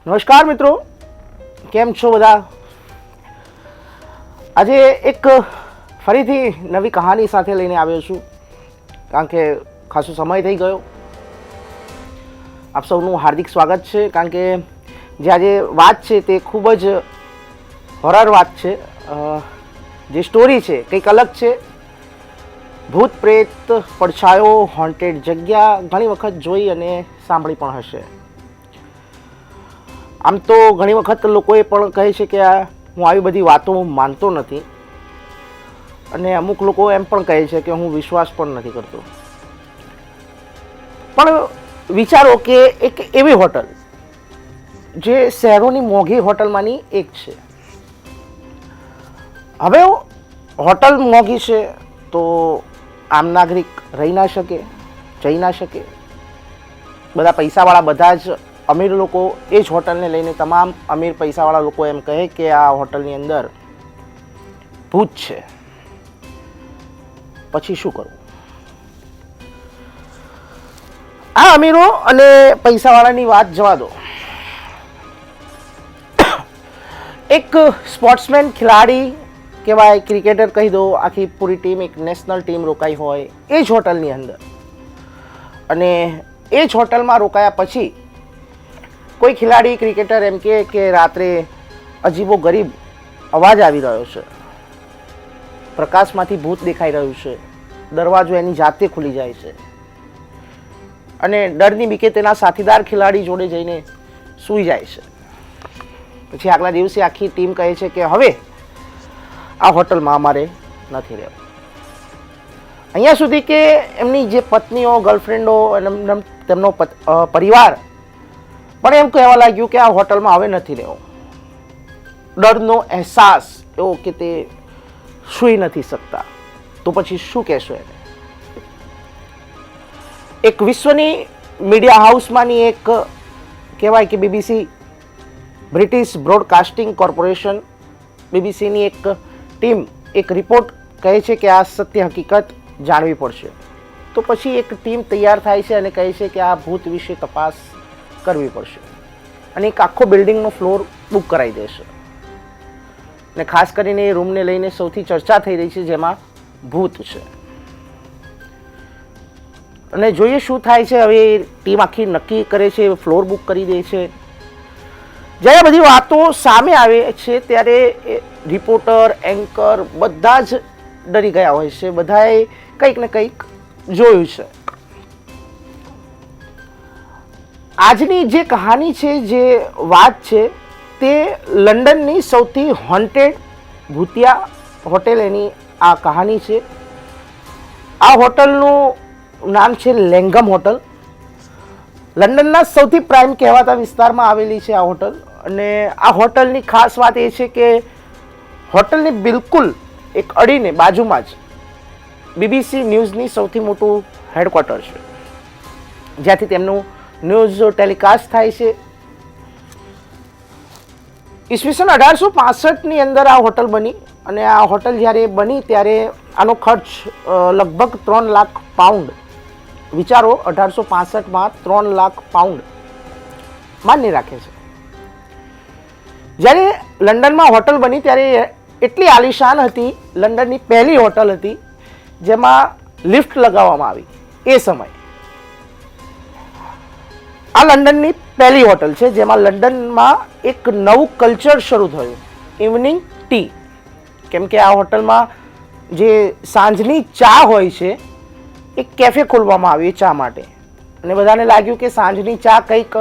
નમસ્કાર મિત્રો, કેમ છો બધા? આજે એક ફરીથી નવી કહાની સાથે લઈને આવ્યો છું, કારણ કે ખાસો સમય થઈ ગયો. આપ સૌનું હાર્દિક સ્વાગત છે, કારણ કે જે આજે વાત છે તે ખૂબ જ હોરર વાત છે. જે સ્ટોરી છે કંઈક અલગ છે. ભૂત પ્રેત, પડછાયો, હોન્ટેડ જગ્યા ઘણી વખત જોઈ અને સાંભળી પણ હશે. આમ તો ઘણી વખત લોકોએ પણ કહે છે કે હું આવી બધી વાતો માનતો નથી, અને અમુક લોકો એમ પણ કહે છે કે હું વિશ્વાસ પણ નથી કરતો. પણ વિચારો કે એક એવી હોટલ જે શહેરોની મોંઘી હોટલમાંની એક છે. હવે હોટલ મોંઘી છે તો આમ નાગરિક રહી ના શકે, જઈ ના શકે. બધા પૈસાવાળા, બધા જ અમીર લોકો એ જ હોટલને લઈને તમામ અમીર પૈસાવાળા લોકો એમ કહે કે આ હોટલની અંદર ભૂત છે. પછી શું કરવું? આ અમીરો અને પૈસાવાળાની વાત જવા દો. એક સ્પોર્ટ્સમેન, ખેલાડી કહેવાય, ક્રિકેટર કહી દો, આખી પૂરી ટીમ, એક નેશનલ ટીમ રોકાઈ હોય એ જ હોટલની અંદર, અને એ જ હોટલમાં રોકાયા પછી કોઈ ખેલાડી, ક્રિકેટર એમ કે રાત્રે અજીબો ગરીબ અવાજ આવી રહ્યો છે, પ્રકાશમાંથી ભૂત દેખાઈ રહ્યું છે, દરવાજો એની જાતે ખુલી જાય છે, અને ડરની બીકે તેના સાથીદાર ખેલાડી જોડે જઈને સૂઈ જાય છે. પછી આગલા દિવસે આખી ટીમ કહે છે કે હવે આ હોટલમાં અમારે નથી રહેવું. અહીંયા સુધી કે એમની જે પત્નીઓ, ગર્લફ્રેન્ડો અને તેમનો પરિવાર પણ એમ કહેવા લાગ્યું કે આ હોટલમાં હવે નથી રહેવું. ડરનો અહેસાસ એવો કે તે સૂઈ નથી શકતા. તો પછી શું કહેશો એને? એક વિશ્વની મીડિયા હાઉસમાંની એક કહેવાય કે બીબીસી, બ્રિટિશ બ્રોડકાસ્ટિંગ કોર્પોરેશન, બીબીસીની એક ટીમ એક રિપોર્ટ કહે છે કે આ સત્ય હકીકત જાણવી પડશે. તો પછી એક ટીમ તૈયાર થાય છે અને કહે છે કે આ ભૂત વિશે તપાસ કરવી પડશે, અને એક આખો બિલ્ડિંગનો ફ્લોર બુક કરાવી દેશે. અને ખાસ કરીને એ રૂમને લઈને સૌથી ચર્ચા થઈ રહી છે જેમાં ભૂત છે. અને જોઈએ શું થાય છે. હવે ટીમ આખી નક્કી કરે છે, ફ્લોર બુક કરી દે છે. જ્યારે બધી વાતો સામે આવે છે ત્યારે રિપોર્ટર, એન્કર બધા જ ડરી ગયા હોય છે. બધાએ કંઈક ને કંઈક જોયું છે. આજની જે કહાની છે, જે વાત છે, તે લંડનની સૌથી હોન્ટેડ ભૂતિયા હોટેલ, એની આ કહાની છે. આ હોટલનું નામ છે લેંગમ હોટલ. લંડનના સૌથી પ્રાઇમ કહેવાતા વિસ્તારમાં આવેલી છે આ હોટલ. અને આ હોટલની ખાસ વાત એ છે કે હોટલની બિલકુલ એક અડીને બાજુમાં જ બીબીસી ન્યૂઝની સૌથી મોટું હેડક્વાર્ટર છે, જ્યાંથી તેમનું ન્યૂઝ ટેલિકાસ્ટ થાય છે. ઈસવીસન 1865ની અંદર આ હોટલ બની, અને આ હોટલ જ્યારે બની ત્યારે આનો ખર્ચ લગભગ 3 લાખ પાઉન્ડ. વિચારો, 1865માં 3 લાખ પાઉન્ડ માન્ય રાખે છે. જ્યારે લંડનમાં હોટલ બની ત્યારે એટલી આલિશાન હતી, લંડનની પહેલી હોટલ હતી જેમાં લિફ્ટ લગાવવામાં આવી એ સમયે. આ લંડનની પહેલી હોટલ છે જેમાં લંડનમાં એક નવું કલ્ચર શરૂ થયું, ઇવનિંગ ટી. કેમ કે આ હોટલમાં જે સાંજની ચા હોય છે, એક કેફે ખોલવામાં આવ્યું ચા માટે, અને બધાને લાગ્યું કે સાંજની ચા કંઈક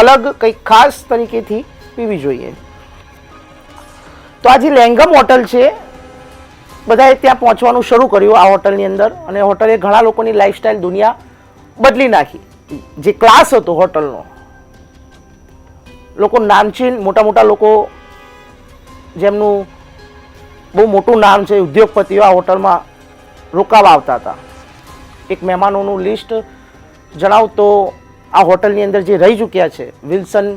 અલગ, કંઈક ખાસ તરીકેથી પીવી જોઈએ. તો આ જે લેંગમ હોટલ છે, બધાએ ત્યાં પહોંચવાનું શરૂ કર્યું આ હોટલની અંદર, અને હોટલે ઘણા લોકોની લાઈફસ્ટાઈલ, દુનિયા બદલી નાખી. જે ક્લાસ હતો હોટલનો, લોકો નામચીન, મોટા મોટા લોકો જેમનું બહુ મોટું નામ છે, ઉદ્યોગપતિઓ આ હોટલમાં રોકાવા આવતા હતા. એક મહેમાનોનું લિસ્ટ જણાવ તો આ હોટલની અંદર જે રહી ચૂક્યા છે, વિલ્સન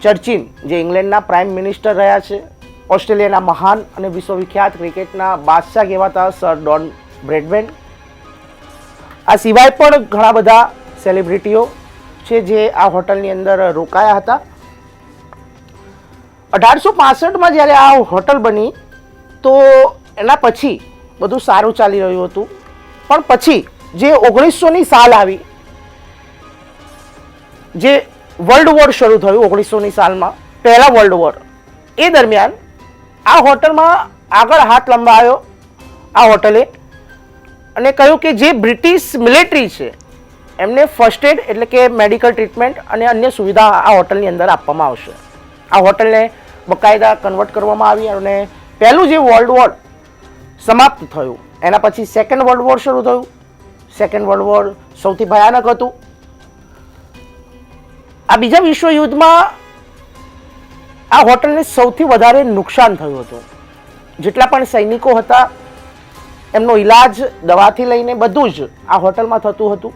ચર્ચિલ, જે ઇંગ્લેન્ડના પ્રાઇમ મિનિસ્ટર રહ્યા છે, ઓસ્ટ્રેલિયાના મહાન અને વિશ્વવિખ્યાત ક્રિકેટના બાદશાહ કહેવાતા સર ડોન બ્રેડમેન. આ સિવાય પણ ઘણા બધા સેલિબ્રિટીઓ છે જે આ હોટલની અંદર રોકાયા હતા. 1865માં જ્યારે આ હોટલ બની તો એના પછી બધું સારું ચાલી રહ્યું હતું, પણ પછી જે 1900ની સાલ આવી, જે વર્લ્ડ વોર શરૂ થયું 1900ની સાલમાં, પહેલા વર્લ્ડ વોર, એ દરમિયાન આ હોટલમાં આગળ હાથ લંબાવ્યો આ હોટલે અને કહ્યું કે જે બ્રિટિશ મિલિટરી છે એમને ફર્સ્ટ એડ એટલે કે મેડિકલ ટ્રીટમેન્ટ અને અન્ય સુવિધા આ હોટલની અંદર આપવામાં આવશે. આ હોટલને બકાયદા કન્વર્ટ કરવામાં આવી અને પહેલું જે વર્લ્ડ વોર સમાપ્ત થયું એના પછી સેકન્ડ વર્લ્ડ વોર શરૂ થયું. સેકન્ડ વર્લ્ડ વોર સૌથી ભયાનક હતું. આ બીજા વિશ્વયુદ્ધમાં આ હોટલને સૌથી વધારે નુકસાન થયું હતું. જેટલા પણ સૈનિકો હતા એમનો ઈલાજ દવાથી લઈને બધું જ આ હોટલમાં થતું હતું.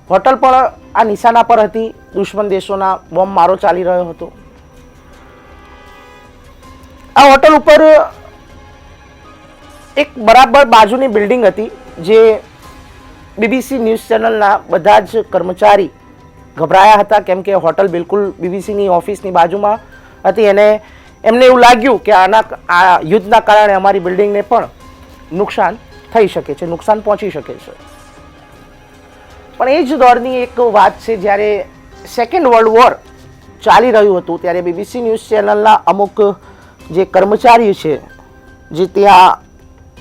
હોટલ પણ આ નિશાના પર હતી. દુશ્મન દેશોના બોમ્બ મારો ચાલી રહ્યો હતો. આ હોટલ ઉપર એક બરાબર બાજુની બિલ્ડિંગ હતી જે BBC ન્યૂઝ ચેનલના બધા જ કર્મચારી ગભરાયા હતા, કેમ કે હોટલ બિલકુલ BBCની ઓફિસની બાજુમાં હતી અને એમને એવું લાગ્યું કે આ યુદ્ધના કારણે અમારી બિલ્ડિંગને પણ નુકસાન થઈ શકે છે, નુકસાન પહોંચી શકે છે. પણ એ જ દોરની એક વાત છે, જ્યારે સેકન્ડ વર્લ્ડ વોર ચાલી રહ્યું હતું ત્યારે BBC ન્યૂઝ ચેનલના અમુક જે કર્મચારી છે જે ત્યાં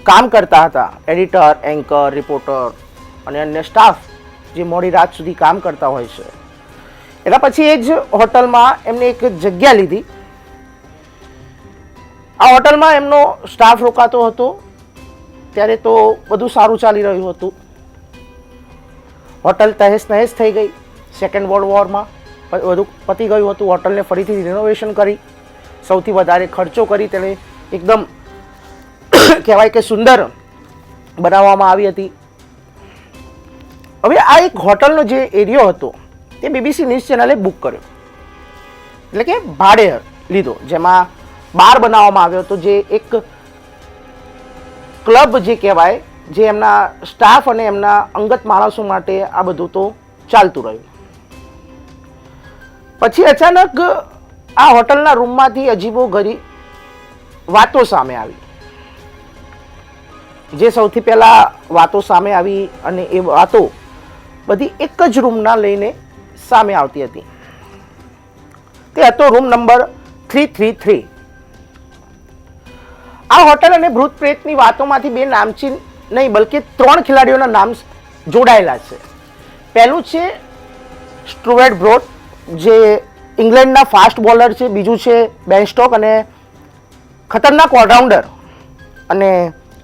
કામ કરતા હતા, એડિટર, એન્કર, રિપોર્ટર અને અન્ય સ્ટાફ જે મોડી રાત સુધી કામ કરતા હોય છે, એના પછી એ જ હોટલમાં એમને એક જગ્યા લીધી. આ હોટલમાં એમનો સ્ટાફ રોકાતો હતો. ત્યારે તો બધું સારું ચાલી રહ્યું હતું. હોટલ તહેસ નહેસ થઈ ગઈ. સેકન્ડ વર્લ્ડ વોરમાં બધું પતી ગયું હતું. હોટલને ફરીથી રિનોવેશન કરી, સૌથી વધારે ખર્ચો કરી તેને એકદમ કહેવાય કે સુંદર બનાવવામાં આવી હતી. હવે આ એક હોટલનો જે એરિયો હતો તે BBC ન્યૂઝ ચેનલે બુક કર્યો, એટલે કે ભાડે લીધો, જેમાં બાર બનાવવામાં આવ્યો હતો, જે એક ક્લબ જે કહેવાય, જે એમના સ્ટાફ અને એમના અંગત માણસો માટે આ બધું તો ચાલતું રહ્યું. પછી અચાનક આ હોટલના રૂમમાંથી અજીબો ગરીબ વાતો સામે આવી. જે સૌથી પહેલા વાતો સામે આવી અને એ વાતો બધી એક જ રૂમના લઈને સામે આવતી હતી. તે હતો રૂમ નંબર 333. આ હોટલ અને ભૂત પ્રેતની વાતોમાંથી બે નામચીન નહીં બલકે 3 ખેલાડીઓના નામ જોડાયેલા છે. પહેલું છે સ્ટુઅર્ટ બ્રોડ, જે ઇંગ્લેન્ડના ફાસ્ટ બોલર છે. બીજું છે બેન સ્ટોક અને ખતરનાક ઓલરાઉન્ડર. અને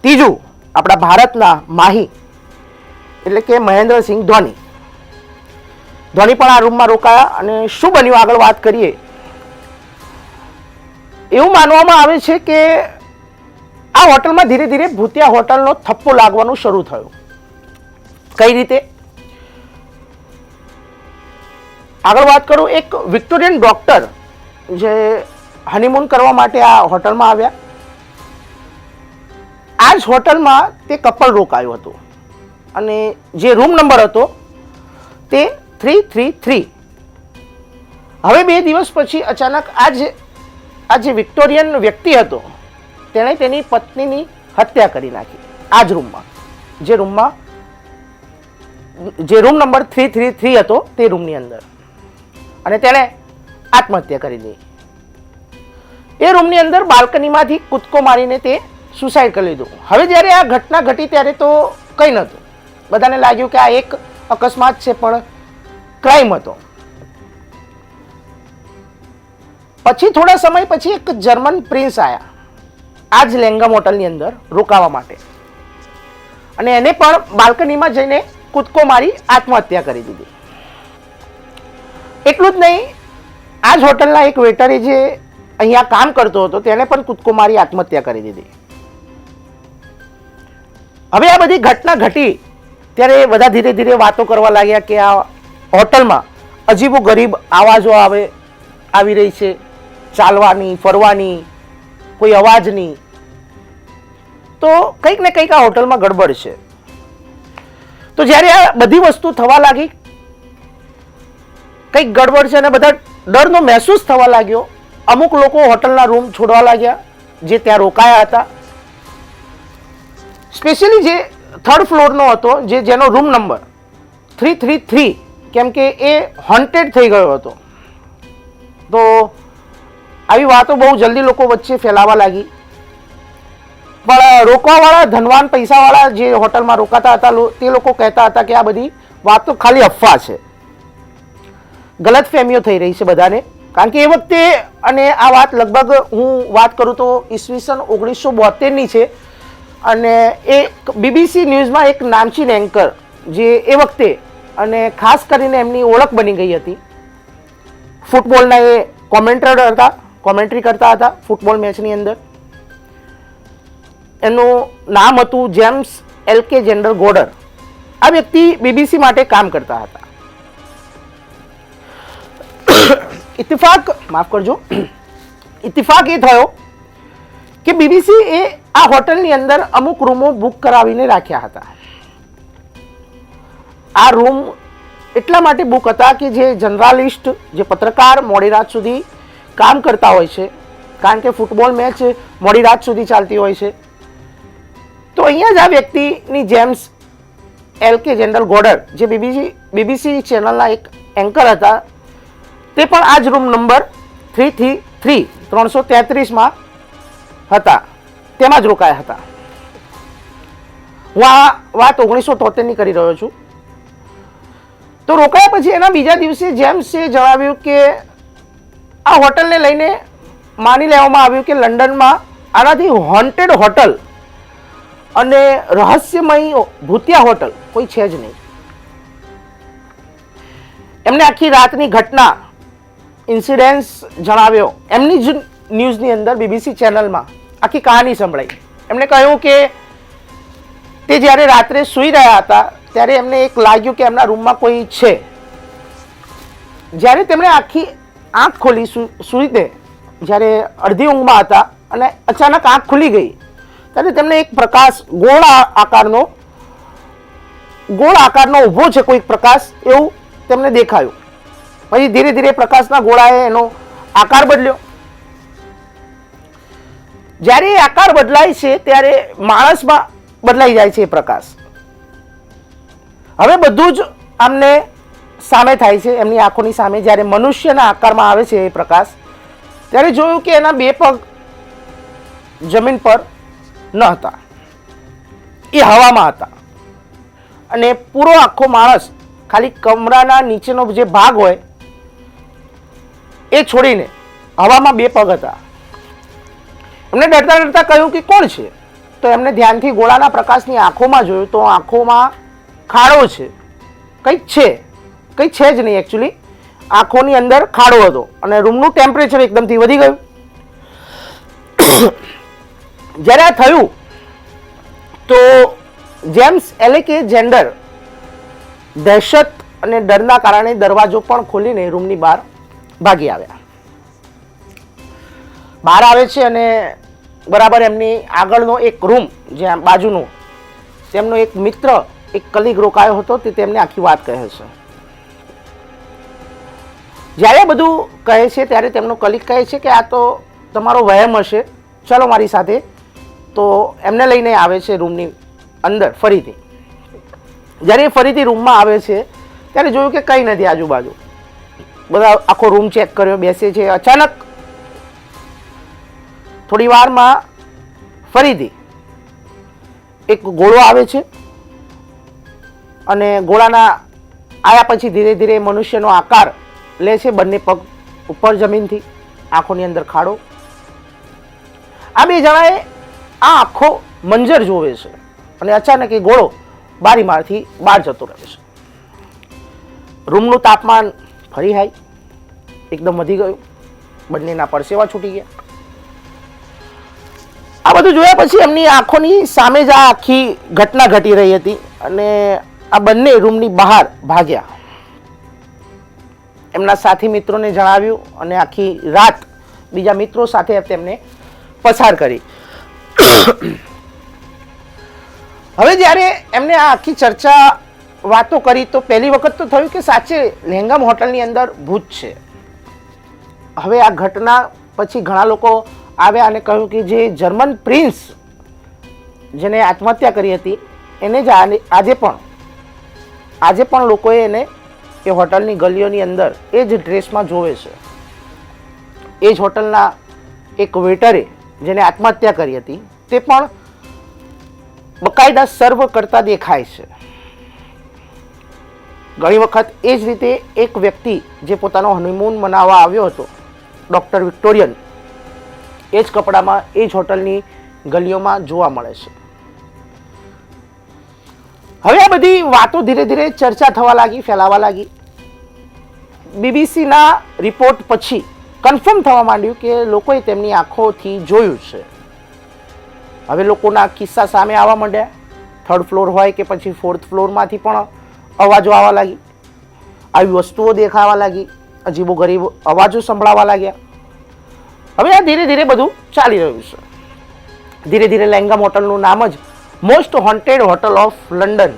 ત્રીજું આપણા ભારતના માહી એટલે કે મહેન્દ્રસિંહ ધોની. ધોની પણ આ રૂમમાં રોકાયા. અને શું બન્યું આગળ વાત કરીએ. એવું માનવામાં આવે છે કે આ હોટલમાં ધીરે ધીરે ભૂતિયા હોટલનો થપ્પો લાગવાનું શરૂ થયું. કઈ રીતે આગળ વાત કરું. એક વિક્ટોરિયન ડોક્ટર જે હનીમૂન કરવા માટે આ હોટલમાં આવ્યા. આ જ હોટલમાં તે કપલ રોકાયું હતું અને જે રૂમ નંબર હતો તે 333. હવે 2 દિવસ પછી અચાનક આ જે વિક્ટોરિયન વ્યક્તિ હતો તેણે તેની પત્નીની હત્યા કરી નાખી. આ જ રૂમમાં, જે રૂમ નંબર 333 હતો તે રૂમની અંદર, અને તેણે આત્મહત્યા કરી દીધી. એ રૂમની અંદર બાલ્કનીમાંથી કૂદકો મારીને તે સુસાઇડ કરી લીધું. હવે જ્યારે આ ઘટના ઘટી ત્યારે તો કંઈ નહોતું. બધાને લાગ્યું કે આ એક અકસ્માત છે, પણ ક્રાઇમ હતો. પછી થોડા સમય પછી એક જર્મન પ્રિન્સ આવ્યા આ જ લેંગમ હોટલની અંદર રોકાવા માટે, અને એને પણ બાલ્કનીમાં જઈને કૂદકો મારી આત્મહત્યા કરી દીધી. એટલું જ નહીં, આ જ હોટલના એક વેટરે જે અહીંયા કામ કરતો હતો તેને પણ કૂદકો મારી આત્મહત્યા કરી દીધી. હવે આ બધી ઘટના ઘટી ત્યારે બધા ધીરે ધીરે વાતો કરવા લાગ્યા કે આ હોટલમાં અજીબો ગરીબ આવાજો આવી રહી છે, ચાલવાની, ફરવાની, કોઈ અવાજ નહીં. તો કંઈક ને કંઈક આ હોટલમાં ગડબડ છે. તો જ્યારે આ બધી વસ્તુ થવા લાગી, કંઈક ગડબડ છે અને બધા ડરનો મહેસૂસ થવા લાગ્યો, અમુક લોકો હોટલના રૂમ છોડવા લાગ્યા જે ત્યાં રોકાયા હતા. સ્પેશિયલી જે થર્ડ ફ્લોરનો હતો, જેનો રૂમ નંબર 333, કેમ કે એ હોન્ટેડ થઈ ગયો હતો. તો આવી વાતો બહુ જલ્દી લોકો વચ્ચે ફેલાવા લાગી. પણ રોકવાવાળા ધનવાન પૈસાવાળા જે હોટલમાં રોકાતા હતા તે લોકો કહેતા હતા કે આ બધી વાતો ખાલી અફવા છે, ગલત ફહેમીઓ થઈ રહી છે બધાને. કારણ કે એ વખતે, અને આ વાત લગભગ હું વાત કરું તો ઈસવીસન 1972ની છે, અને એ BBC ન્યૂઝમાં એક નામચીન એન્કર જે એ વખતે અને ખાસ કરીને એમની ઓળખ બની ગઈ હતી, ફૂટબોલના એ કોમેન્ટેટર હતા, કોમેન્ટ્રી કરતા હતા ફૂટબોલ મેચની અંદર. એનું નામ હતું જેમ્સ એલકે જેન્ડર ગોડર. આ વ્યક્તિ BBC માટે કામ કરતા હતા. ઇત્તિફાક એ થયો કે BBC એ આ હોટલની અંદર અમુક રૂમો બુક કરાવીને રાખ્યા હતા. આ રૂમ એટલા માટે બુક હતા કે જે જર્નાલિસ્ટ, જે પત્રકાર મોડી રાત સુધી કામ કરતા હોય છે, કારણ કે ફૂટબોલ મેચ મોડી રાત સુધી ચાલતી હોય છે. તો અહીંયા જ આ વ્યક્તિની જેમ્સ એલકે જેન્ડર ગોડર, જે BBC ચેનલના એક એન્કર હતા, તે પણ આ જ રૂમ નંબર 333માં હતા, તેમાં જ રોકાયા હતા. હું આ વાત 1973ની કરી રહ્યો છું. તો રોકાયા પછી એના બીજા દિવસે જેમ્સે જણાવ્યું કે આ હોટલને લઈને માની લેવામાં આવ્યું કે લંડનમાં આનાથી હોન્ટેડ હોટલ અને રહસ્યમય ભૂતિયા હોટલ કોઈ છે જ નહીં. એમને આખી રાતની ઘટના, ઇન્સિડન્સ જણાવ્યો. એમની જ ન્યૂઝની અંદર BBC ચેનલમાં આખી કહાની સંભળાઈ. એમણે કહ્યું કે તે જ્યારે રાત્રે સૂઈ રહ્યા હતા ત્યારે એમને એક લાગ્યું કે એમના રૂમમાં કોઈ છે. જ્યારે તેમણે આખી આંખ ખોલી સૂઈને, જ્યારે અડધી ઊંઘમાં હતા અને અચાનક આંખ ખુલી ગઈ, ત્યારે તેમને એક પ્રકાશ ગોળ આકારનો ઊભો છે કોઈક પ્રકાશ, એવું તેમને દેખાયું. પછી ધીરે ધીરે પ્રકાશના ગોળાએ એનો આકાર બદલ્યો. જ્યારે એ આકાર બદલાય છે ત્યારે માણસમાં બદલાઈ જાય છે એ પ્રકાશ. હવે બધું જ આમને સામે થાય છે, એમની આંખોની સામે. જ્યારે મનુષ્યના આકારમાં આવે છે એ પ્રકાશ, ત્યારે જોયું કે એના બે પગ જમીન પર ન હતા, એ હવામાં હતા. અને પૂરો આખો માણસ ખાલી કમરાના નીચેનો જે ભાગ હોય એ છોડીને હવામાં બે પગ હતા. એમને ડરતા ડરતા કહ્યું કે કોણ છે? તો એમને ધ્યાનથી ગોળાના પ્રકાશની આંખોમાં જોયું તો આંખોમાં ખાડો છે, કંઈક છે જ નહીં. એકચ્યુઅલી આંખોની અંદર ખાડો હતો અને રૂમનું ટેમ્પરેચર એકદમથી વધી ગયું. જ્યારે આ થયું તો જેમ્સ એલકે જેન્ડર દહેશત અને ડરના કારણે દરવાજો પણ ખોલીને રૂમની બહાર ભાગી આવ્યા. બહાર આવે છે અને બરાબર એમની આગળનો એક રૂમ, જ્યાં બાજુનો તેમનો એક મિત્ર, એક કલીગ રોકાયો હતો, તે તેમને આખી વાત કહે છે. જ્યારે બધું કહે છે ત્યારે તેમનો કલીગ કહે છે કે આ તો તમારો વહેમ હશે, ચલો મારી સાથે. તો એમને લઈને આવે છે રૂમની અંદર ફરીથી. જ્યારે એ ફરીથી રૂમમાં આવે છે ત્યારે જોયું કે કંઈ નથી આજુબાજુ. બધા આખો રૂમ ચેક કર્યો, બેસે છે. અચાનક થોડી વારમાં ફરીથી એક ગોળો આવે છે અને ગોળાના આવ્યા પછી ધીરે ધીરે મનુષ્યનો આકાર લે છે. બંને પગ ઉપર જમીનથી, આંખોની અંદર ખાડો. આ બે જણાએ આ આખો મંજર જોવે છે અને અચાનક એ ગોળો બારીમાંથી બહાર જતો રહે છે. રૂમનું તાપમાન ફરી હાઈ એકદમ વધી ગયું. બંનેના પરસેવા છૂટી ગયા. આ બધું જોયા પછી એમની આંખોની સામે જ આ આખી ઘટના ઘટી રહી હતી અને આ બંને રૂમની બહાર ભાગ્યા. એમના સાથી મિત્રોને જણાવ્યું અને આખી રાત બીજા મિત્રો સાથે તેમને પસાર કરી. હવે જ્યારે એમને આ આખી ચર્ચા વાતો કરી તો પહેલી વખત તો થયું કે સાચે લેંગમ હોટલની અંદર ભૂત છે. હવે આ ઘટના પછી ઘણા લોકો આવ્યા અને કહ્યું કે જે જર્મન પ્રિન્સ જેને આત્મહત્યા કરી હતી એને જ આજે પણ લોકોએ એને એ હોટલની ગલીઓની અંદર એ જ ડ્રેસમાં જોવે છે. એ જ હોટલના એક વેટરે જેને આત્મહત્યા કરી હતી તે પણ બકાયદા સર્વ કરતા દેખાય છે. ઘણી વખત એ જ રીતે એક વ્યક્તિ જે પોતાનો હનીમૂન મનાવવા આવ્યો હતો, ડૉક્ટર વિક્ટોરિયન, એ જ કપડામાં એ જ હોટલની ગલીઓમાં જોવા મળે છે. હવે આ બધી વાતો ધીરે ધીરે ચર્ચા થવા લાગી, ફેલાવા લાગી. બીબીસીના રિપોર્ટ પછી કન્ફર્મ થવા માંડ્યું કે લોકોએ તેમની આંખોથી જોયું છે. હવે લોકોના કિસ્સા સામે આવવા માંડ્યા. 3rd ફ્લોર હોય કે પછી 4th ફ્લોરમાંથી પણ અવાજો આવવા લાગી, આવી વસ્તુઓ દેખાવા લાગી, અજીબો ગરીબ અવાજો સંભળાવા લાગ્યા. હવે આ ધીરે ધીરે બધું ચાલી રહ્યું છે. ધીરે ધીરે લેંગમ હોટલનું નામ જ most haunted hotel of London.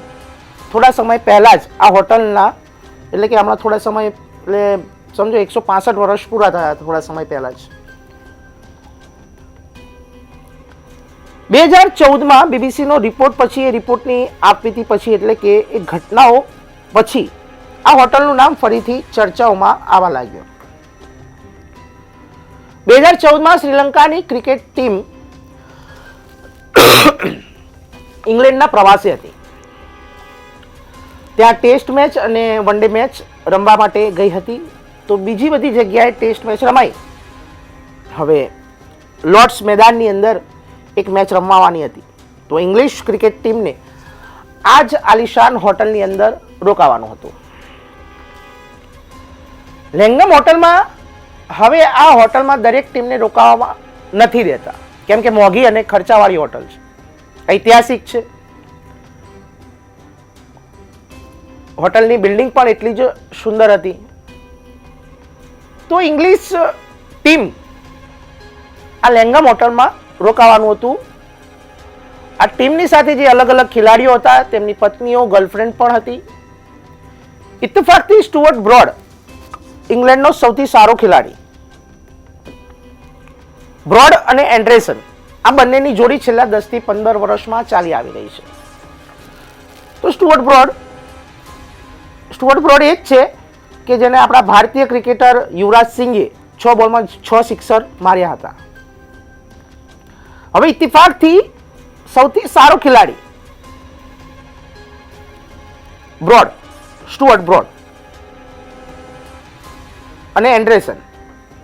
થોડા સમય પહેલાં જ આ હોટલના, એટલે કે હમણાં થોડા સમય, એટલે સમજો 165 વર્ષ પૂરા થયા થોડા સમય પહેલાં જ. 2014માં બીબીસીનો રિપોર્ટ પછી, એ રિપોર્ટની આપવીતી પછી, એટલે કે એ ઘટનાઓ પછી આ હોટલનું નામ ફરીથી ચર્ચાઓમાં આવવા લાગ્યું. 2014માં શ્રીલંકાની ક્રિકેટ ટીમ ઇંગ્લેન્ડના પ્રવાસે હતી. ત્યાં ટેસ્ટ મેચ અને વન ડે મેચ રમવા માટે ગઈ હતી. તો બીજી બધી જગ્યાએ ટેસ્ટ મેચ રમાઈ. હવે લોર્ડ્સ મેદાનની અંદર એક મેચ રમવાની હતી. તો ઇંગ્લિશ ક્રિકેટ ટીમને આ જ આલિશાન હોટલની અંદર રોકાવાનું હતું. લેંગમ હોટલમાં હવે આ હોટલમાં દરેક ટીમને રોકાવામાં નથી દેતા, કેમ કે મોંઘી અને ખર્ચાવાળી હોટલ છે, ઐતિહાસિક છે. હોટલની બિલ્ડિંગ પણ એટલી જ સુંદર હતી. તો ઇંગ્લિશ ટીમ આ લેંગમ હોટલમાં રોકાવાનું હતું. આ ટીમની સાથે જે અલગ અલગ ખેલાડીઓ હતા તેમની પત્નીઓ, ગર્લફ્રેન્ડ પણ હતી. ઇત્તફાકથી સ્ટુઅર્ટ બ્રોડ ઇંગ્લેન્ડનો સૌથી સારો ખેલાડી. બ્રોડ અને એન્ડરસન આ બંનેની જોડી છેલ્લા 10 થી 15 વર્ષમાં ચાલી આવી રહી છે. તો સ્ટુઅર્ટ બ્રોડ એ જ છે કે જેને આપણા ભારતીય ક્રિકેટર યુવરાજ સિંઘે 6 બોલમાં 6 સિક્સર માર્યા હતા. હવે ઇત્તફાકથી સૌથી સારો ખેલાડી સ્ટુઅર્ટ બ્રોડ અને એન્ડરસન,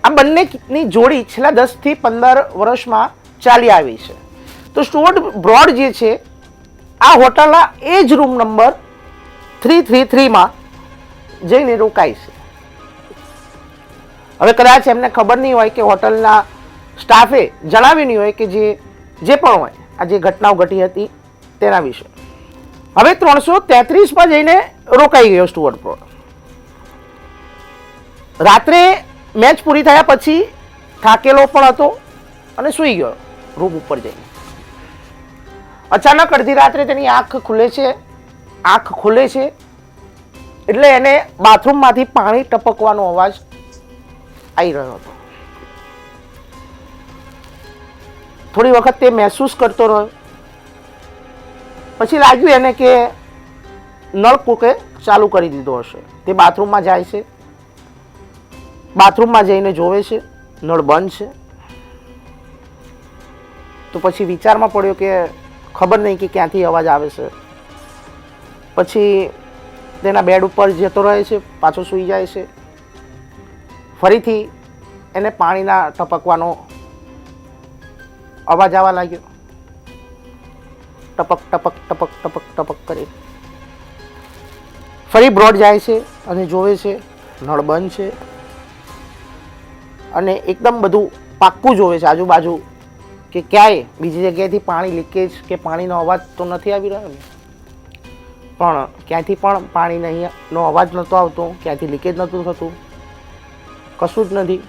આ બંનેની જોડી છેલ્લા 10 થી 15 વર્ષમાં ચાલી આવી છે. તો સ્ટુઅર્ટ બ્રોડ જે છે આ હોટલના એ જ રૂમ નંબર 333માં જઈને રોકાય છે. હવે કદાચ એમને ખબર નહીં હોય કે હોટલના સ્ટાફે જણાવ્યું નહીં હોય કે જે પણ હોય આ જે ઘટનાઓ ઘટી હતી તેના વિશે. હવે 333માં જઈને રોકાઈ ગયો સ્ટુઅર્ટ બ્રોડ. રાત્રે મેચ પૂરી થયા પછી થાકેલો પણ હતો અને સૂઈ ગયો રૂમ ઉપર જઈને. અચાનક અડધી રાત્રે તેની આંખ ખુલે છે એટલે એને બાથરૂમમાંથી પાણી ટપકવાનો અવાજ આવી રહ્યો હતો. થોડી વખત તે મહેસૂસ કરતો રહ્યો. પછી લાગ્યું એને કે નળ કોકે ચાલુ કરી દીધો હશે. તે બાથરૂમમાં જાય છે. બાથરૂમમાં જઈને જોવે છે નળ બંધ છે. તો પછી વિચારમાં પડ્યો કે ખબર નહીં કે ક્યાંથી અવાજ આવે છે. પછી તેના બેડ ઉપર જતો રહે છે, પાછો સૂઈ જાય છે. ફરીથી એને પાણીના ટપકવાનો અવાજ આવવા લાગ્યો. ટપક ટપક ટપક ટપક ટપક કરી. ફરી બ્રોડ જાય છે અને જોવે છે નળ બંધ છે અને એકદમ બધું પાક્કું જોવે છે આજુબાજુ કે ક્યાંય બીજી જગ્યાએથી પાણી લીકેજ કે પાણીનો અવાજ તો નથી આવી રહ્યો ને. પણ ક્યાંથી પણ પાણીનો અવાજ નહોતો આવતો, ક્યાંથી લીકેજ નહોતું થતું, કશું જ નથી.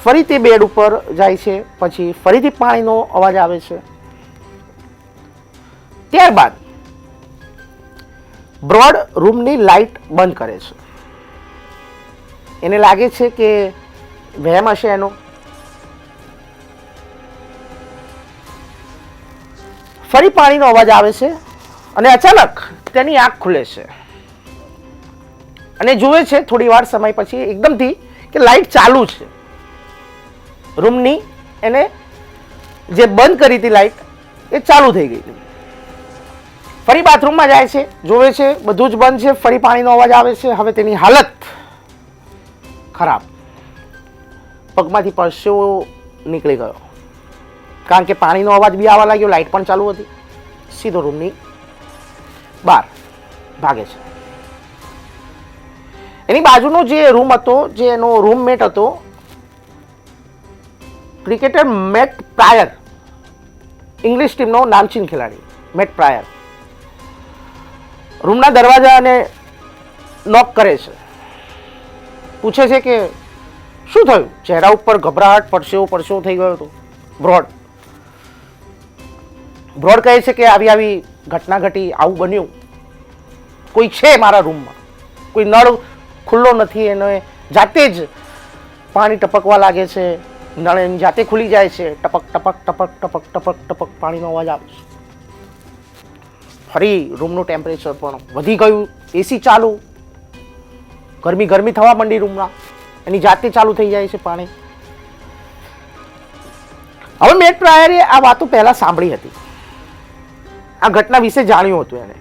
ફરી તે બેડ ઉપર જાય છે. પછી ફરીથી પાણીનો અવાજ આવે છે. ત્યારબાદ બ્રોડ રૂમની લાઇટ બંધ કરે છે. એને લાગે છે કે વહેમ હશે એનો. ફરી પાણીનો અવાજ આવે છે અને અચાનક તેની આંખ ખુલે છે અને જુએ છે થોડી વાર સમય પછી એકદમથી કે લાઈટ ચાલુ છે રૂમની. એને જે બંધ કરી હતી લાઈટ એ ચાલુ થઈ ગઈ. ફરી બાથરૂમમાં જાય છે, જોવે છે બધું જ બંધ છે, ફરી પાણીનો અવાજ આવે છે. હવે તેની હાલત ખરાબ, પગમાંથી પરસેવો નીકળી ગયો કારણ કે પાણીનો અવાજ બી આવવા લાગ્યો, લાઈટ પણ ચાલુ હતી. સીધો રૂમની બહાર ભાગે છે. એની બાજુનો જે રૂમ હતો, જે એનો રૂમમેટ હતો, ક્રિકેટર મેટ પ્રાયર, ઇંગ્લિશ ટીમનો નામચીન ખેલાડી મેટ પ્રાયર, રૂમના દરવાજાને નોક કરે છે. પૂછે છે કે શું થયું? ચહેરા ઉપર ગભરાટ, પરસેવો થઈ ગયો હતો. બ્રોડ કહે છે કે આવી ઘટના ઘટી, આવું બન્યું. કોઈ છે મારા રૂમમાં, કોઈ નળ ખુલ્લો નથી, એને જાતે જ પાણી ટપકવા લાગે છે, નળ એની જાતે ખુલી જાય છે, ટપક ટપક ટપક ટપક ટપક ટપક પાણીનો અવાજ આવે છે. ફરી રૂમનું ટેમ્પરેચર પણ વધી ગયું, એસી ચાલુ, ગરમી થવા માંડી રૂમમાં, એની જાતે ચાલુ થઈ જાય છે પાણી. હવે મેટ પ્રાયરે આ વાતો પહેલા સાંભળી હતી, આ ઘટના વિશે જાણ્યું હતું એને.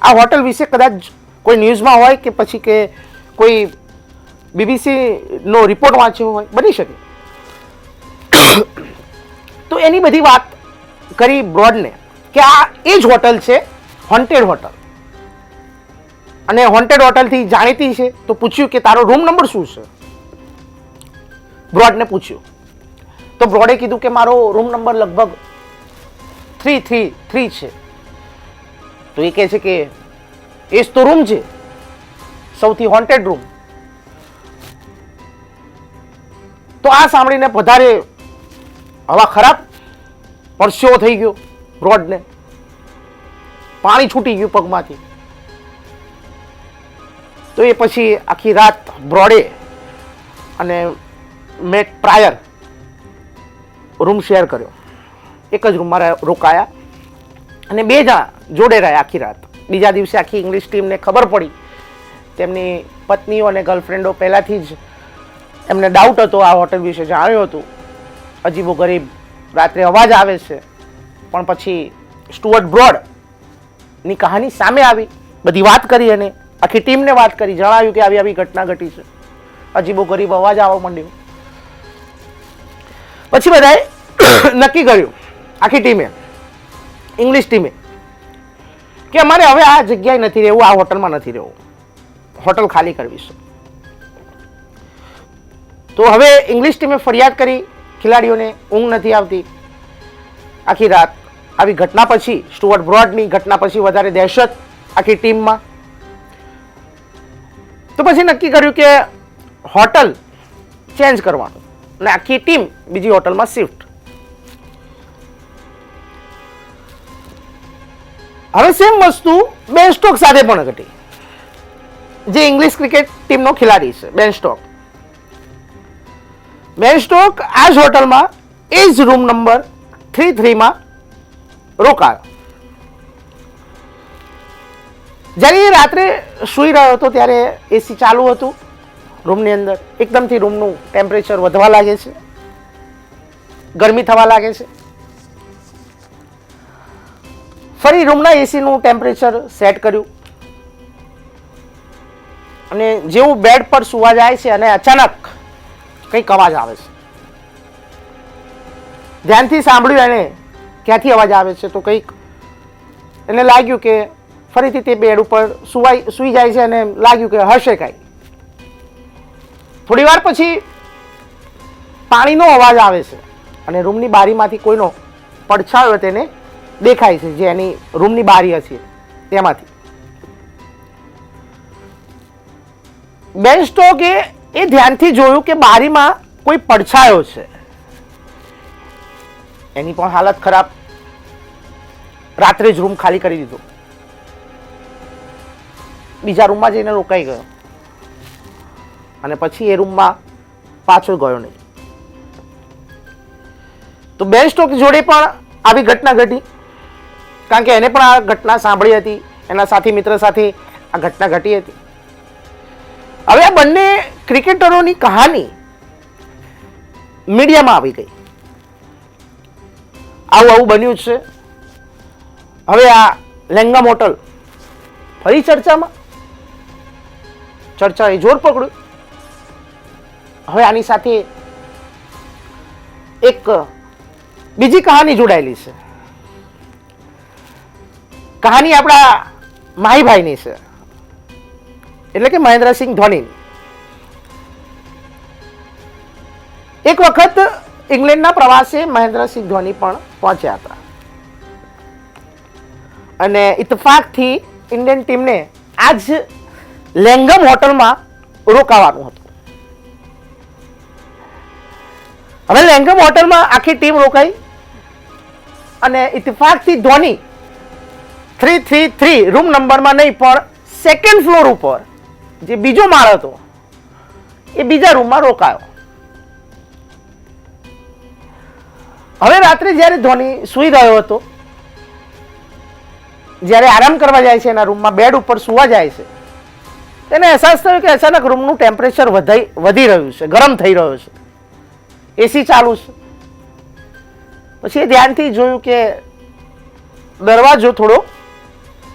આ હોટલ વિશે કદાચ કોઈ ન્યૂઝમાં હોય કે પછી કે કોઈ BBC નો રિપોર્ટ વાંચ્યો હોય, બની શકે. તો એની બધી વાત કરી બ્રોડને કે આ એ જ હોટલ છે, હોન્ટેડ હોટલ, અને હોન્ટેડ હોટલથી જાણીતી છે. તો પૂછ્યું કે તારો રૂમ નંબર શું છે? બ્રોડને પૂછ્યું તો બ્રોડે કીધું કે મારો રૂમ નંબર લગભગ 333 છે. તો એ કહે છે કે એ જ તો રૂમ છે, સૌથી હોન્ટેડ રૂમ. તો આ સાંભળીને વધારે હવા ખરાબ, પરસેવો થઈ ગયો બ્રોડને, પાણી છૂટી ગયું પગમાંથી. તો એ પછી આખી રાત બ્રોડે અને મેટ પ્રાયર રૂમ શેર કર્યો, એક જ રૂમમાં રોકાયા અને બે જણા જોડે રહ્યા આખી રાત. બીજા દિવસે આખી ઇંગ્લિશ ટીમને ખબર પડી, તેમની પત્નીઓ અને ગર્લફ્રેન્ડો પહેલાંથી જ એમને ડાઉટ હતો, આ હોટલ વિશે જાણ્યું હતું, અજીબો ગરીબ રાત્રે અવાજ આવે છે. પણ પછી સ્ટુઅર્ટ બ્રોડની કહાની સામે આવી, બધી વાત કરી અને આખી ટીમને વાત કરી, જણાવ્યું કે આવી ઘટના ઘટી છે, અજીબો ગરીબ અવાજ આવવા માંડ્યો. પછી બધાએ નક્કી કર્યું, આખી ટીમે, ઇંગ્લિશ ટીમે, કે અમારે હવે આ જગ્યાએ નથી રહેવું, આ હોટલમાં નથી રહેવું, હોટલ ખાલી કરવી છે. તો હવે ઇંગ્લિશ ટીમે ફરિયાદ કરી ખેલાડીઓને, ઊંઘ નથી આવતી આખી રાત. આવી ઘટના પછી, સ્ટુઅર્ટ બ્રોડની ઘટના પછી વધારે દહેશત આખી ટીમમાં. તો પછી નક્કી કર્યું કે હોટલ ચેન્જ કરવાનું અને આખી ટીમ બીજી હોટલમાં શિફ્ટ. હવે સેમ વસ્તુ બેન સ્ટોક સાથે પણ ઘટી, જે ઇંગ્લિશ ક્રિકેટ ટીમનો ખેલાડી છે બેન સ્ટોક. બેન સ્ટોક આ જ હોટલમાં, એ જ રૂમ નંબર 33માં રોકાયો. જ્યારે એ રાત્રે સૂઈ રહ્યો હતો ત્યારે એસી ચાલુ હતું રૂમની અંદર. એકદમથી રૂમનું ટેમ્પરેચર વધવા લાગે છે, ગરમી થવા લાગે છે. ફરી રૂમના એસીનું ટેમ્પરેચર સેટ કર્યું અને જેવું બેડ પર સુવા જાય છે અને અચાનક કંઈક અવાજ આવે છે. ધ્યાનથી સાંભળ્યું એને, ક્યાંથી અવાજ આવે છે. તો કંઈક એને લાગ્યું કે ફરીથી તે બેડ ઉપર સૂઈ જાય છે અને લાગ્યું કે હશે કાંઈ. થોડી વાર પછી પાણીનો અવાજ આવે છે અને રૂમની બારીમાંથી કોઈનો પડછાયો તેને દેખાય છે, જે એની રૂમની બારી હતી તેમાંથી. બેન સ્ટોકે એ ધ્યાનથી જોયું કે બારીમાં કોઈ પડછાયો છે. એની પણ હાલત ખરાબ, રાત્રે જ રૂમ ખાલી કરી દીધો, બીજા રૂમમાં જઈને રોકાઈ ગયો અને પછી એ રૂમમાં પાછો ગયો નહીં. તો બેન સ્ટોક જોડે પણ આવી ઘટના ઘટી, કારણ કે એને પણ આ ઘટના સાંભળી હતી, એના સાથી મિત્ર સાથે આ ઘટના ઘટી હતી. હવે આ બંને ક્રિકેટરોની કહાની મીડિયામાં આવી ગઈ, આવું આવું બન્યું છે. હવે આ લેંગમ હોટલ ફરી ચર્ચાએ જોર પકડ્યું. હવે આની સાથે એક બીજી કહાની જોડાયેલી છે. કહાની આપણા માહીભાઈની છે, એટલે કે મહેન્દ્રસિંહ ધોનીની. એક વખત ઇંગ્લેન્ડના પ્રવાસે મહેન્દ્રસિંહ ધોની પણ પહોંચ્યા હતા અને ઇત્તફાકથી ઇન્ડિયન ટીમને આજ લેંગમ હોટલમાં રોકાવાનું હતું. હવે લેંગમ હોટલમાં આખી ટીમ રોકાઈ અને ઇત્તફાકથી ધોની 333 રૂમ નંબરમાં નહીં પણ સેકન્ડ ફ્લોર ઉપર જે બીજો માળ હતો એ બીજા રૂમમાં રોકાયો. હવે રાત્રે જ્યારે ધોની સૂઈ રહ્યો હતો, જ્યારે આરામ કરવા જાય છે, એના રૂમમાં બેડ ઉપર સુવા જાય છે, તેને અહેસાસ થયો કે અચાનક રૂમનું ટેમ્પરેચર વધી રહ્યું છે, ગરમ થઈ રહ્યો છે, એસી ચાલુ છે. પછી એ ધ્યાનથી જોયું કે દરવાજો થોડો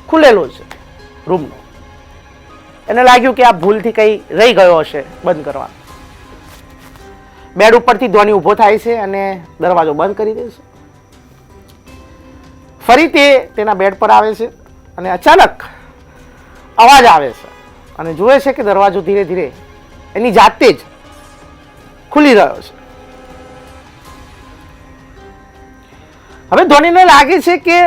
ખુલેલો છે રૂમનો. એને લાગ્યું કે આ ભૂલથી કંઈ રહી ગયો હશે બંધ કરવાનો. બેડ ઉપરથી ધોની ઊભો થાય છે અને દરવાજો બંધ કરી દે છે. ફરી તે તેના બેડ પર આવે છે અને અચાનક અવાજ આવે છે અને જુએ છે કે દરવાજો ધીરે ધીરે એની જાતે જ ખુલી રહ્યો છે. હવે ધોનીને લાગે છે કે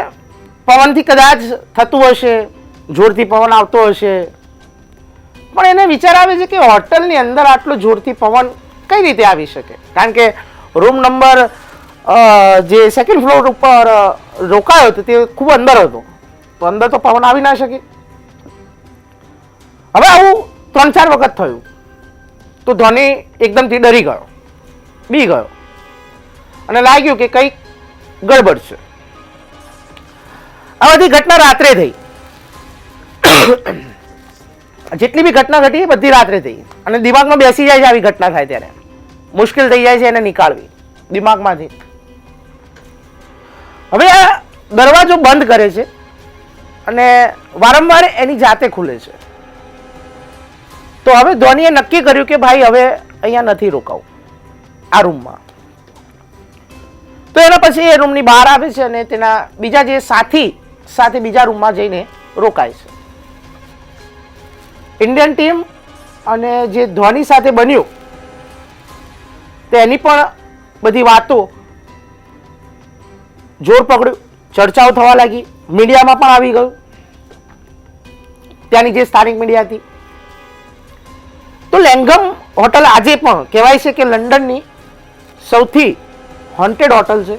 પવનથી કદાચ થતું હશે, જોરથી પવન આવતો હશે, પણ એને વિચાર આવે છે કે હોટલની અંદર આટલો જોરથી પવન કઈ રીતે આવી શકે, કારણ કે રૂમ નંબર જે સેકન્ડ ફ્લોર ઉપર રોકાયો હતો તે ખૂબ અંદર હતો, તો અંદર તો પવન આવી ના શકે. હવે આવું 3-4 વખત થયું તો ધોની એકદમથી ડરી ગયો, બી ગયો અને લાગ્યું કે કંઈક ગડબડ છે. આ બધી ઘટના રાત્રે થઈ. જેટલી બી ઘટના ઘટી એ બધી રાત્રે થઈ અને દિમાગમાં બેસી જાય છે. આવી ઘટના થાય ત્યારે મુશ્કેલ થઈ જાય છે એને નીકાળવી દિમાગમાંથી. હવે આ દરવાજો બંધ કરે છે અને વારંવાર એની જાતે ખુલે છે. તો હવે ધોનીએ નક્કી કર્યું કે ભાઈ હવે અહીંયા નથી રોકાવું આ રૂમમાં. તો એના પછી એ રૂમની બહાર આવે છે અને તેના બીજા જે સાથી સાથે બીજા રૂમમાં જઈને રોકાય છે. ઇન્ડિયન ટીમ અને જે ધોની સાથે બન્યું તેની પણ બધી વાતો જોર પકડ્યું, ચર્ચાઓ થવા લાગી, મીડિયામાં પણ આવી ગયું, ત્યાંની જે સ્થાનિક મીડિયા હતી. તો લેંગમ હોટલ આજે પણ કહેવાય છે કે લંડનની સૌથી હોન્ટેડ હોટલ છે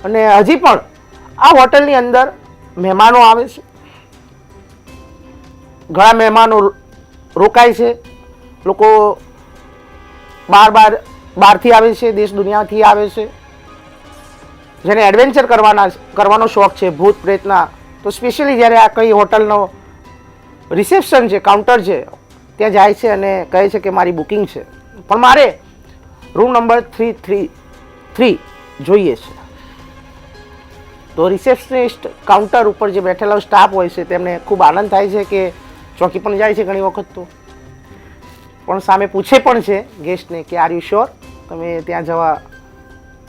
અને હજી પણ આ હોટલની અંદર મહેમાનો આવે છે, ઘણા મહેમાનો રોકાય છે, લોકો બહારથી આવે છે, દેશ દુનિયાથી આવે છે, જેને એડવેન્ચર કરવાનો શોખ છે, ભૂત પ્રેતના. તો સ્પેશિયલી જ્યારે આ કઈ હોટલનો રિસેપ્શન છે, કાઉન્ટર છે, ત્યાં જાય છે અને કહે છે કે મારી બુકિંગ છે પણ મારે રૂમ નંબર 333 જોઈએ છે. તો રિસેપ્શનિસ્ટ કાઉન્ટર ઉપર જે બેઠેલો સ્ટાફ હોય છે તેમને ખૂબ આનંદ થાય છે કે ચોકી પણ જાય છે ઘણી વખત, તો પણ સામે પૂછે પણ છે ગેસ્ટને કે આર યુ શ્યોર, તમે ત્યાં જવા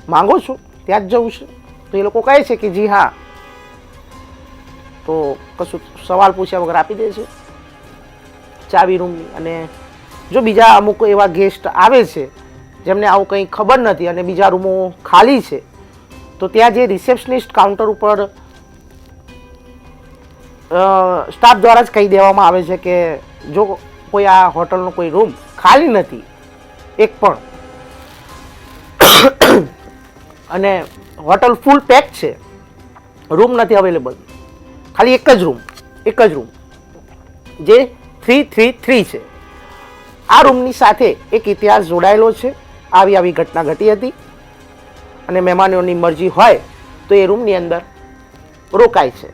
માંગો છો, ત્યાં જ જવું છે? તો એ લોકો કહે છે કે જી હા. તો કશું સવાલ પૂછ્યા વગર આપી દે છે ચાવી રૂમની. અને જો બીજા અમુક એવા ગેસ્ટ આવે છે જેમને આવું કંઈ ખબર નથી અને બીજા રૂમો ખાલી છે, તો ત્યાં જે રિસેપ્શનિસ્ટ કાઉન્ટર ઉપર સ્ટાફ દ્વારા જ કહી દેવામાં આવે છે કે જો કોઈ આ હોટલનો કોઈ રૂમ ખાલી નથી એક પણ અને હોટલ ફૂલ પેક છે, રૂમ નથી અવેલેબલ, ખાલી એક જ રૂમ જે 333 છે, આ રૂમની સાથે એક ઇતિહાસ જોડાયેલો છે. આવી ઘટના ઘટી હતી અને મહેમાનોની મરજી હોય તો એ રૂમની અંદર રોકાય છે.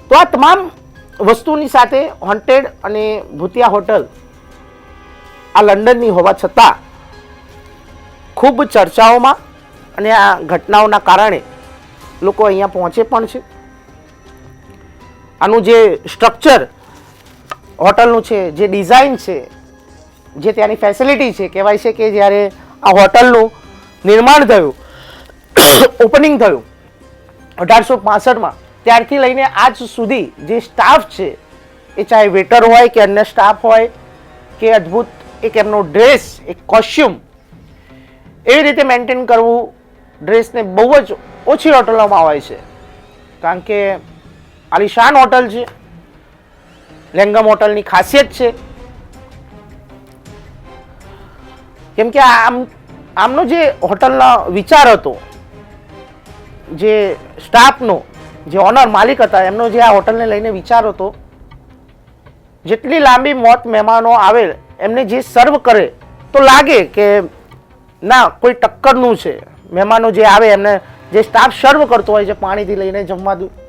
તો આ તમામ વસ્તુની સાથે હોન્ટેડ અને ભૂતિયા હોટલ આ લંડનની હોવા છતાં ખૂબ ચર્ચાઓમાં અને આ ઘટનાઓના કારણે લોકો અહીંયા પહોંચે પણ છે. આનું જે સ્ટ્રક્ચર હોટલનું છે, જે ડિઝાઇન છે, જે ત્યાંની ફેસિલિટી છે, કહેવાય છે કે જ્યારે આ હોટલનું નિર્માણ થયું, ઓપનિંગ થયું 1865માં, ત્યારથી લઈને આજ સુધી જે સ્ટાફ છે એ ચાહે વેટર હોય કે અન્ય સ્ટાફ હોય કે અદ્ભુત એક એમનો ડ્રેસ, એક કોસ્ચ્યુમ એવી રીતે મેન્ટેન કરવું, ડ્રેસને બહુ જ ઓછી હોટલોમાં હોય છે. કારણ કે આલિશાન હોટલ છે, લેંગમ હોટલની ખાસિયત છે કેમ કે આમનો જે હોટલનો વિચાર હતો, જે સ્ટાફનો, જે ઓનર માલિક હતા, એમનો જે આ હોટલને લઈને વિચાર હતો, જેટલી લાંબી મોત મહેમાનો આવે એમને જે સર્વ કરે તો લાગે કે ના કોઈ ટક્કરનું છે. મહેમાનો જે આવે એમને જે સ્ટાફ સર્વ કરતો હોય છે, પાણીથી લઈને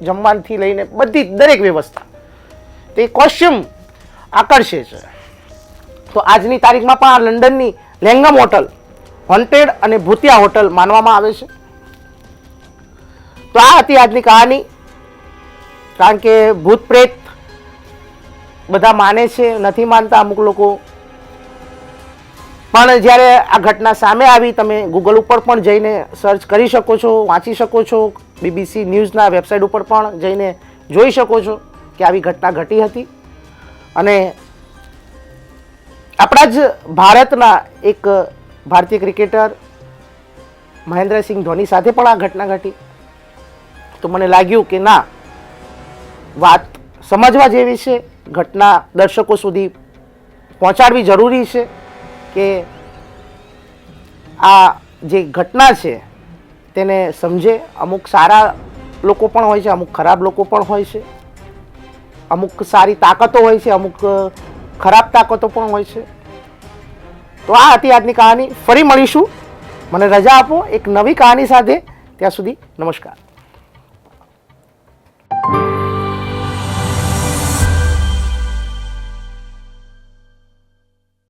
જમવાથી લઈને બધી દરેક વ્યવસ્થા, તે કોસ્ચ્યુમ આકર્ષે છે. તો આજની તારીખમાં પણ આ લંડનની લેંગમ હોટલ હોન્ટેડ અને ભૂતિયા હોટલ માનવામાં આવે છે. તો આ હતી આજની કહાની. કારણ કે ભૂત પ્રેત બધા માને છે, નથી માનતા અમુક લોકો, પણ જ્યારે આ ઘટના સામે આવી, તમે ગૂગલ ઉપર પણ જઈને સર્ચ કરી શકો છો, વાંચી શકો છો, BBC ન્યૂઝના વેબસાઇટ ઉપર પણ જઈને જોઈ શકો છો કે આવી ઘટના ઘટી હતી. અને આપણા જ ભારતના એક ભારતીય ક્રિકેટર મહેન્દ્રસિંહ ધોની સાથે પણ આ ઘટના ઘટી. તો મને લાગ્યું કે ના, વાત સમજવા જેવી છે, ઘટના દર્શકો સુધી પહોંચાડવી જરૂરી છે કે આ જે ઘટના છે તેને સમજે. અમુક સારા લોકો પણ હોય છે, અમુક ખરાબ લોકો પણ હોય છે, અમુક સારી તાકાતો હોય છે, અમુક ખરાબ તાકાતો પણ હોય છે. તો આ હતી આજની કહાની. ફરી મળીશું. મને રજા આપો એક નવી કહાની સાથે. ત્યાં સુધી નમસ્કાર.